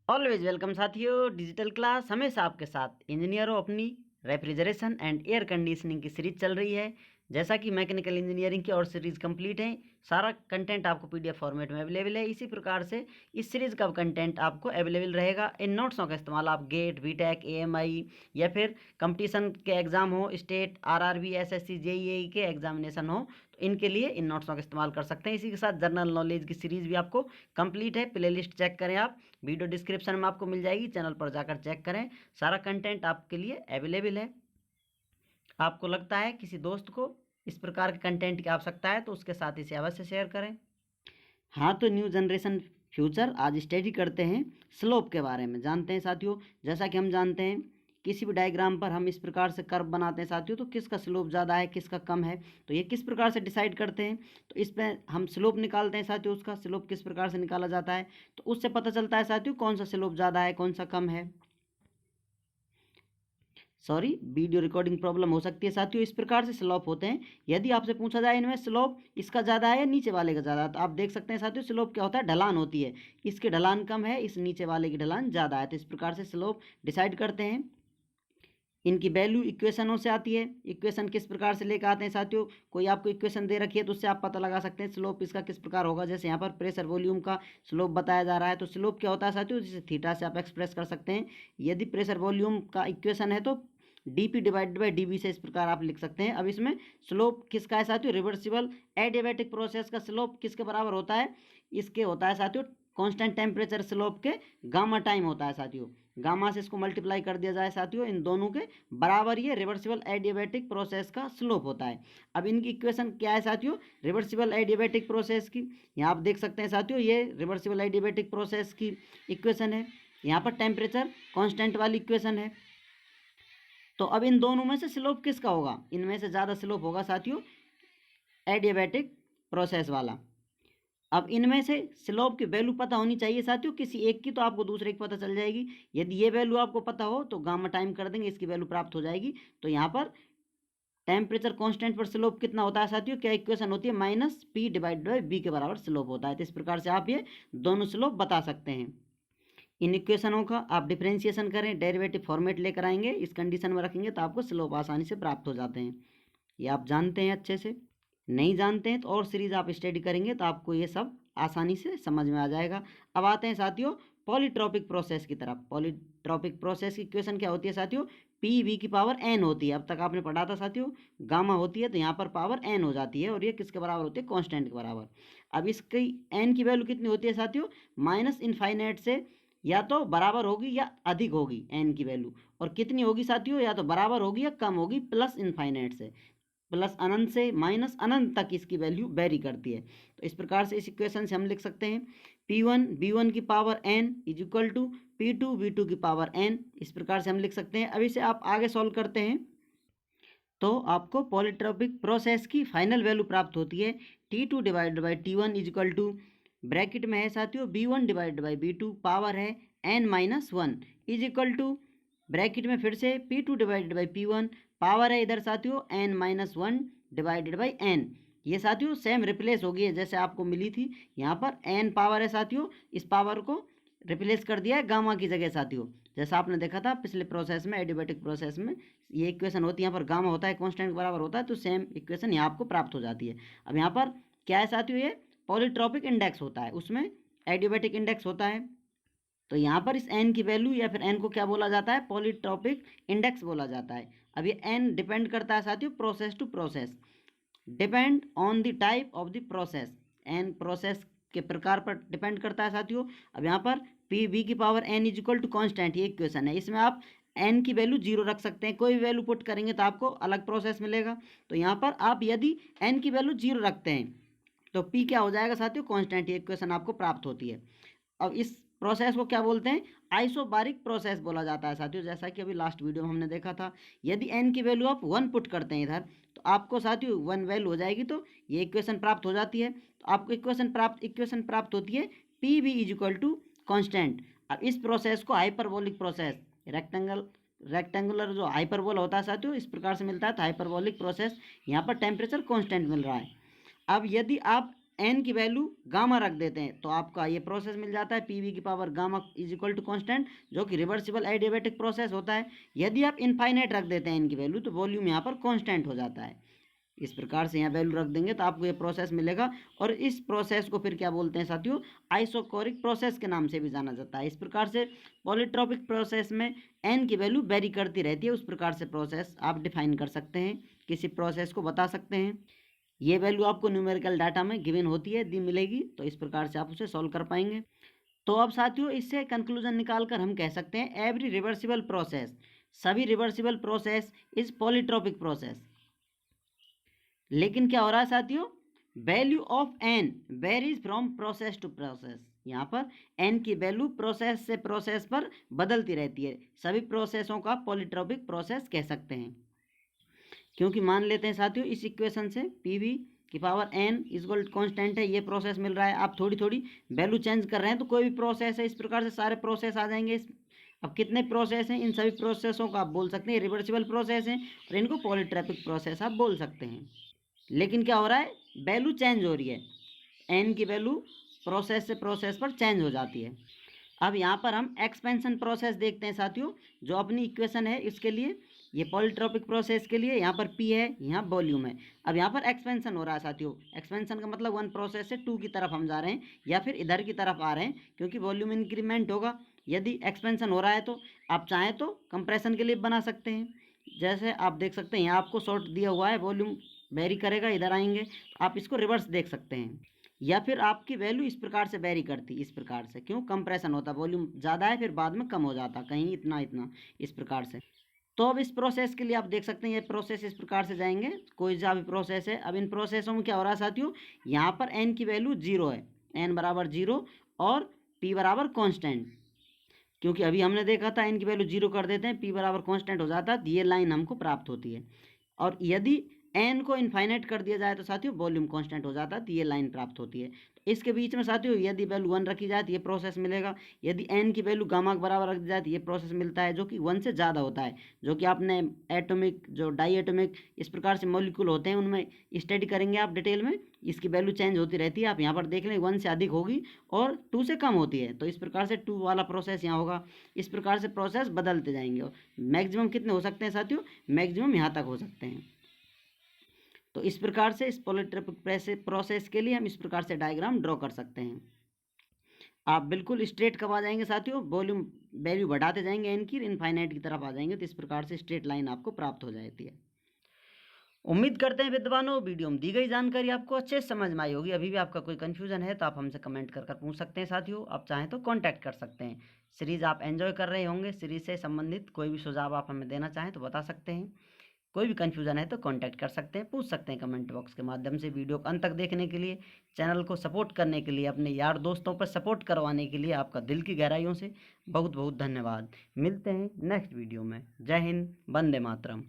Always welcome साथियों। Digital class हमेशा आपके साथ। इंजीनियरों अपनी रेफ्रिजरेशन एंड एयर कंडीशनिंग की सीरीज चल रही है। जैसा कि मैकेनिकल इंजीनियरिंग की और सीरीज कंप्लीट है, सारा कंटेंट आपको पीडीएफ फॉर्मेट में अवेलेबल है। इसी प्रकार से इस सीरीज का कंटेंट आपको अवेलेबल रहेगा। इन नोट्सों का इस्तेमाल आप गेट, बीटेक, एएमआई या फिर कंपटीशन के एग्जाम हो, स्टेट, आरआरबी, एसएससी, जेईई के एग्जामिनेशन हो, तो इनके लिए इन नोट्सों का इस्तेमाल कर सकते हैं। इसी के साथ जनरल नॉलेज की सीरीज भी आपको कंप्लीट है। प्लेलिस्ट चेक करें आप, वीडियो डिस्क्रिप्शन में आपको मिल जाएगी, चैनल पर जाकर चेक करें। सारा कंटेंट आपके लिए अवेलेबल है। आपको लगता है किसी दोस्त को इस प्रकार के कंटेंट की आवश्यकता है तो उसके साथ इसे अवश्य शेयर करें। हाँ, तो न्यू जनरेशन फ्यूचर आज स्टडी करते हैं, स्लोप के बारे में जानते हैं साथियों। जैसा कि हम जानते हैं किसी भी डायग्राम पर हम इस प्रकार से कर्व बनाते हैं साथियों, तो किसका स्लोप ज़्यादा है किसका कम है, तो ये किस प्रकार से डिसाइड करते हैं। तो इस पर हम स्लोप निकालते हैं साथियों। उसका स्लोप किस प्रकार से निकाला जाता है, तो उससे पता चलता है साथियों कौन सा स्लोप ज़्यादा है कौन सा कम है। सॉरी, वीडियो रिकॉर्डिंग प्रॉब्लम हो सकती है साथियों। इस प्रकार से स्लोप होते हैं। यदि आपसे पूछा जाए इनमें स्लोप इसका ज़्यादा है या नीचे वाले का ज़्यादा, तो आप देख सकते हैं साथियों स्लोप क्या होता है, ढलान होती है। इसकी ढलान कम है, इस नीचे वाले की ढलान ज़्यादा है। तो इस प्रकार से स्लोप डिसाइड करते हैं। इनकी वैल्यू इक्वेशनों से आती है। इक्वेशन किस प्रकार से लेकर आते हैं साथियों, कोई आपको इक्वेशन दे रखी है तो उससे आप पता लगा सकते हैं स्लोप इसका किस प्रकार होगा। जैसे यहाँ पर प्रेशर वॉल्यूम का स्लोप बताया जा रहा है, तो स्लोप क्या होता है साथियों, जिसे थीटा से आप एक्सप्रेस कर सकते हैं। यदि प्रेशर वॉल्यूम का इक्वेशन है तो dp डिवाइडेड बाई dv से इस प्रकार आप लिख सकते हैं। अब इसमें स्लोप किसका है साथियों, रिवर्सिबल एडियाबैटिक प्रोसेस का स्लोप किसके बराबर होता है, इसके होता है साथियों कांस्टेंट टेम्परेचर स्लोप के गामा टाइम होता है साथियों। गामा से इसको मल्टीप्लाई कर दिया जाए साथियों, इन दोनों के बराबर ये रिवर्सिबल एडियाबैटिक प्रोसेस का स्लोप होता है। अब इनकी इक्वेशन क्या है साथियों, रिवर्सिबल एडियाबैटिक प्रोसेस की, यहाँ आप देख सकते हैं साथियों ये रिवर्सिबल एडियाबैटिक प्रोसेस की इक्वेशन है। यहाँ पर टेम्परेचर कांस्टेंट वाली इक्वेशन है। तो अब इन दोनों में से स्लोप किसका होगा, इनमें से ज़्यादा स्लोप होगा साथियों एडियाबैटिक प्रोसेस वाला। अब इनमें से स्लोप की वैल्यू पता होनी चाहिए साथियों, किसी एक की तो आपको दूसरे की पता चल जाएगी। यदि ये वैल्यू आपको पता हो तो गामा टाइम कर देंगे, इसकी वैल्यू प्राप्त हो जाएगी। तो यहाँ पर टेम्परेचर कांस्टेंट पर स्लोप कितना होता है साथियों, क्या इक्वेशन होती है, minus P divide by B के बराबर स्लोप होता है। तो इस प्रकार से आप ये दोनों स्लोप बता सकते हैं। इन इक्वेशनों का आप डिफरेंशिएशन करें, डेरिवेटिव फॉर्मेट लेकर आएंगे, इस कंडीशन में रखेंगे तो आपको स्लोप आसानी से प्राप्त हो जाते हैं। ये आप जानते हैं अच्छे से। नहीं जानते हैं तो और सीरीज आप स्टडी करेंगे तो आपको ये सब आसानी से समझ में आ जाएगा। अब आते हैं साथियों पॉलीट्रॉपिक प्रोसेस की तरफ। पॉलीट्रॉपिक प्रोसेस की इक्वेशन क्या होती है साथियों, पी वी की पावर एन होती है। अब तक आपने पढ़ा था साथियों गामा होती है, तो यहाँ पर पावर एन हो जाती है और ये किसके बराबर होती है, कांस्टेंट के बराबर। अब इसकी एन की वैल्यू कितनी होती है साथियों, माइनस इनफाइनाइट से या तो बराबर होगी या अधिक होगी एन की वैल्यू, और कितनी होगी साथियों, या तो बराबर होगी या कम होगी प्लस इनफाइनाइट से। प्लस अनंत से माइनस अनंत तक इसकी वैल्यू वेरी करती है। तो इस प्रकार से इस इक्वेशन से हम लिख सकते हैं P1 B1 की power n is equal to P2 B2 की पावर n। इस प्रकार से हम लिख सकते हैं। अब इसे आप आगे सॉल्व करते हैं तो आपको पॉलीट्रॉपिक प्रोसेस की फाइनल वैल्यू प्राप्त होती है T2 divide by T1 is equal to, bracket में है साथियों B1 divide by B2, power है n-1 is equal to, bracket में फिर से P2 divided by P1, power है इधर साथियों n-1 डिवाइडेड बाई n। ये साथियों सेम रिप्लेस होगी जैसे आपको मिली थी। यहाँ पर n पावर है साथियों, इस पावर को रिप्लेस कर दिया है गामा की जगह साथियों। जैसा आपने देखा था पिछले प्रोसेस में, एडियाबैटिक प्रोसेस में ये इक्वेशन होती है, यहाँ पर गामा होता है कांस्टेंट के बराबर होता है, तो सेम इक्वेशन यहाँ आपको प्राप्त हो जाती है। अब यहाँ पर क्या है साथियों, ये पॉलीट्रॉपिक इंडेक्स होता है, उसमें एडियाबैटिक इंडेक्स होता है। तो यहाँ पर इस एन की वैल्यू या फिर एन को क्या बोला जाता है, पॉलीट्रॉपिक इंडेक्स बोला जाता है। अब ये एन डिपेंड करता है साथियों process to process, depend on the type of the process. N process के प्रकार पर डिपेंड करता है साथियों। अब यहाँ पर पी वी की power N is equal to constant, ये इक्वेशन है, इसमें आप एन की वैल्यू जीरो रख सकते हैं, कोई भी वैल्यू पुट करेंगे तो आपको अलग प्रोसेस मिलेगा। तो यहाँ पर आप यदि एन की वैल्यू जीरो रखते हैं तो पी क्या हो जाएगा साथियों, कांस्टेंट, ये इक्वेशन आपको प्राप्त होती है। अब इस प्रोसेस को क्या बोलते हैं, आइसोबारिक प्रोसेस बोला जाता है साथियों। जैसा कि अभी लास्ट वीडियो में हमने देखा था, यदि एन की वैल्यू आप 1 पुट करते हैं इधर तो आपको साथियों 1 वैल्यू हो जाएगी, तो ये इक्वेशन प्राप्त हो जाती है। तो आपको इक्वेशन प्राप्त होती है P V is equal to constant. अब इस प्रोसेस को हाइपरबोलिक प्रोसेस, रेक्टेंगुलर जो हाइपरबोल होता है साथियों इस प्रकार से मिलता है, तो हाइपरबोलिक प्रोसेस, यहाँ पर टेम्परेचर कॉन्स्टेंट मिल रहा है। अब यदि आप एन की वैल्यू गामा रख देते हैं तो आपका ये प्रोसेस मिल जाता है पी वी की power gamma is equal to constant, जो कि रिवर्सिबल एडियाबैटिक प्रोसेस होता है। यदि आप इनफाइनाइट रख देते हैं एन की वैल्यू तो वॉल्यूम यहाँ पर कॉन्स्टेंट हो जाता है। इस प्रकार से यहाँ वैल्यू रख देंगे तो आपको ये प्रोसेस मिलेगा, और इस प्रोसेस को फिर क्या बोलते हैं साथियों, आइसोकोरिक प्रोसेस के नाम से भी जाना जाता है। इस प्रकार से पॉलीट्रॉपिक प्रोसेस में एन की वैल्यू वेरी करती रहती है, उस प्रकार से प्रोसेस आप डिफाइन कर सकते हैं, किसी प्रोसेस को बता सकते हैं। ये वैल्यू आपको न्यूमेरिकल डाटा में गिवन होती है, दी मिलेगी, तो इस प्रकार से आप उसे सॉल्व कर पाएंगे। तो अब साथियों इससे कंक्लूजन निकालकर हम कह सकते हैं एवरी रिवर्सिबल प्रोसेस, सभी reversible process is polytropic process. लेकिन क्या हो रहा है साथियों, value of N varies from process to process. यहाँ पर एन की वैल्यू प्रोसेस से प्रोसेस पर बदलती रहती है, सभी प्रोसेसों का पॉलीट्रॉपिक प्रोसेस कह सकते हैं। क्योंकि मान लेते हैं साथियों इस इक्वेशन से पी वी की पावर एन इक्वल कॉन्स्टेंट है, ये प्रोसेस मिल रहा है, आप थोड़ी थोड़ी वैल्यू चेंज कर रहे हैं तो कोई भी प्रोसेस है, इस प्रकार से सारे प्रोसेस आ जाएंगे। अब कितने प्रोसेस हैं, इन सभी प्रोसेसों को आप बोल सकते हैं रिवर्सिबल प्रोसेस हैं, और इनको पॉलीट्रॉपिक प्रोसेस आप बोल सकते हैं। लेकिन क्या हो रहा है, वैल्यू चेंज हो रही है, एन की वैल्यू प्रोसेस से प्रोसेस पर चेंज हो जाती है। अब यहाँ पर हम एक्सपेंशन प्रोसेस देखते हैं साथियों, जो अपनी इक्वेशन है इसके लिए, ये पॉलीट्रॉपिक प्रोसेस के लिए यहाँ पर P है, यहाँ वॉल्यूम है। अब यहाँ पर एक्सपेंशन हो रहा है साथियों, एक्सपेंशन का मतलब वन प्रोसेस से टू की तरफ हम जा रहे हैं या फिर इधर की तरफ आ रहे हैं, क्योंकि वॉल्यूम इंक्रीमेंट होगा। यदि एक्सपेंशन हो रहा है तो आप चाहें तो कंप्रेशन के लिए बना सकते हैं, जैसे आप देख सकते हैं यहाँ आपको शॉर्ट दिया हुआ है, वॉल्यूम वेरी करेगा, इधर आएंगे आप इसको रिवर्स देख सकते हैं। या फिर आपकी वैल्यू इस प्रकार से वेरी करती, इस प्रकार से, क्यों, कंप्रेशन होता, वॉल्यूम ज़्यादा है फिर बाद में कम हो जाता, कहीं इतना इतना, इस प्रकार से। तो अब इस प्रोसेस के लिए आप देख सकते हैं ये प्रोसेस इस प्रकार से जाएंगे, कोई सा भी प्रोसेस है। अब इन प्रोसेसों में क्या हो रहा है साथियों, यहाँ पर एन की वैल्यू 0 है, एन बराबर 0 और पी बराबर कॉन्स्टेंट, क्योंकि अभी हमने देखा था एन की वैल्यू 0 कर देते हैं, पी बराबर कॉन्स्टेंट हो जाता है, ये लाइन हमको प्राप्त होती है। और यदि एन को इनफाइनाइट कर दिया जाए तो साथियों वॉल्यूम कांस्टेंट हो जाता है, तो ये लाइन प्राप्त होती है। तो इसके बीच में साथियों यदि वैल्यू 1 रखी जाए तो ये प्रोसेस मिलेगा, यदि एन की वैल्यू गामा के बराबर रख दी जाए तो ये प्रोसेस मिलता है, जो कि 1 से ज़्यादा होता है, जो कि आपने एटॉमिक, जो डाई एटॉमिक इस प्रकार से मॉलिक्यूल होते हैं उनमें स्टडी करेंगे आप डिटेल में, इसकी वैल्यू चेंज होती रहती है। आप यहाँ पर देख लें 1 से अधिक होगी और 2 से कम होती है, तो इस प्रकार से 2 वाला प्रोसेस यहाँ होगा। इस प्रकार से प्रोसेस बदलते जाएंगे, और मैक्सिमम कितने हो सकते हैं साथियों, मैक्सिमम यहाँ तक हो सकते हैं। तो इस प्रकार से इस पॉलीट्रॉपिक प्रोसेस के लिए हम इस प्रकार से डायग्राम ड्रॉ कर सकते हैं। आप बिल्कुल स्ट्रेट कब आ जाएंगे साथियों, वॉल्यूम वैल्यू बढ़ाते जाएंगे एन की, इनफाइनाइट की तरफ आ जाएंगे, तो इस प्रकार से स्ट्रेट लाइन आपको प्राप्त हो जाती है। उम्मीद करते हैं विद्वानों वीडियो में दी गई जानकारी आपको अच्छे से समझ में आई होगी। अभी भी आपका कोई कन्फ्यूजन है तो आप हमसे कमेंट कर पूछ सकते हैं साथियों, आप चाहें तो कॉन्टैक्ट कर सकते हैं। सीरीज़ आप एंजॉय कर रहे होंगे, सीरीज़ से संबंधित कोई भी सुझाव आप हमें देना चाहें तो बता सकते हैं। कोई भी कन्फ्यूजन है तो कांटेक्ट कर सकते हैं, पूछ सकते हैं कमेंट बॉक्स के माध्यम से। वीडियो को अंत तक देखने के लिए, चैनल को सपोर्ट करने के लिए, अपने यार दोस्तों पर सपोर्ट करवाने के लिए आपका दिल की गहराइयों से बहुत बहुत धन्यवाद। मिलते हैं नेक्स्ट वीडियो में। जय हिंद, वंदे मातरम।